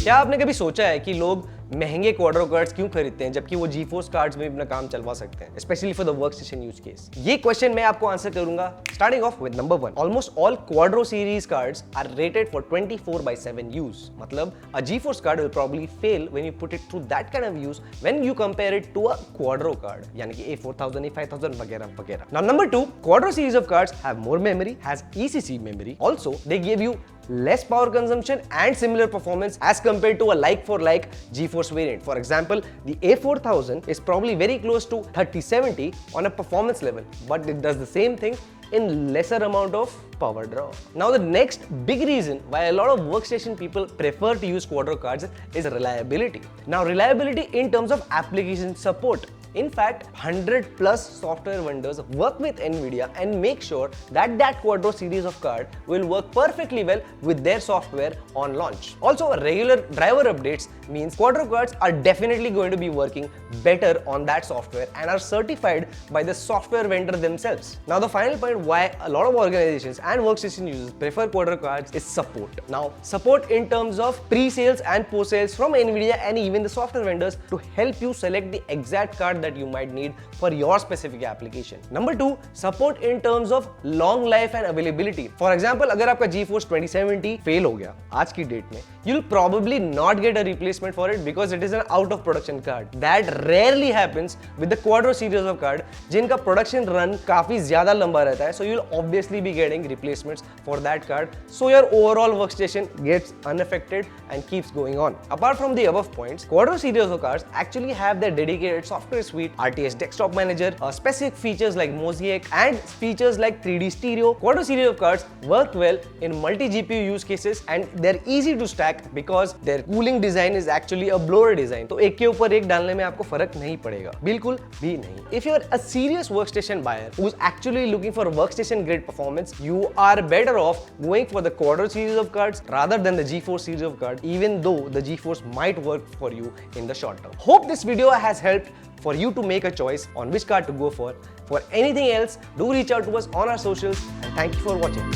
क्या आपने कभी सोचा है कि लोग महंगे क्वाड्रो कार्ड्स क्यों खरीदते हैं जबकि वो जीफोर्स कार्ड्स में अपना काम चलवा सकते हैं, specially for the workstation use case? ये क्वेश्चन मैं आपको आंसर करूंगा starting off with number 1. Almost all Quadro series cards are rated for 24/7 use. मतलब a GeForce card will probably fail when you put it through that kind of use when you compare it to a Quadro card, यानी कि A4000, A5000 वगैरह वगैरह. Now number 2, Quadro series of cards have more memory, has ECC memory. Also, they give you less power consumption and similar performance as compared to a like-for-like GeForce variant. For example, the A4000 is probably very close to 3070 on a performance level, but it does the same thing in lesser amount of power draw. Now the next big reason why a lot of workstation people prefer to use Quadro cards is reliability. Now reliability in terms of application support. In fact, 100 plus software vendors work with NVIDIA and make sure that that Quadro series of card will work perfectly well with their software on launch. Also, regular driver updates means Quadro cards are definitely going to be working better on that software and are certified by the software vendor themselves. Now, the final point why a lot of organizations and workstation users prefer Quadro cards is support. Now, support in terms of pre-sales and post-sales from NVIDIA and even the software vendors to help you select the exact card that you might need for your specific application. Number 2, support in terms of long life and availability. For example, अगर आपका GeForce 2070 fail हो गया आज की date में, you'll probably not get a replacement for it because it is an out of production card. That rarely happens with the Quadro series of card जिनका production run काफी ज्यादा लंबा रहता है, so you'll obviously be getting replacements for that card, so your overall workstation gets unaffected and keeps going on. Apart from the above points, Quadro series of cards actually have their dedicated software suite, RTX Desktop Manager, specific features like Mosaic and features like 3D stereo. Quadro series of cards work well in multi-GPU use cases and they're easy to stack because their cooling design is actually a blower design. तो एक के ऊपर एक डालने में आपको फर्क नहीं पड़ेगा, बिल्कुल भी नहीं. If you're a serious workstation buyer who's actually looking for workstation grade performance, you are better off going for the Quadro series of cards rather than the GeForce series of cards, even though the GeForce might work for you in the short term. Hope this video has helped for you to make a choice on which card to go for. For anything else, do reach out to us on our socials, and thank you for watching.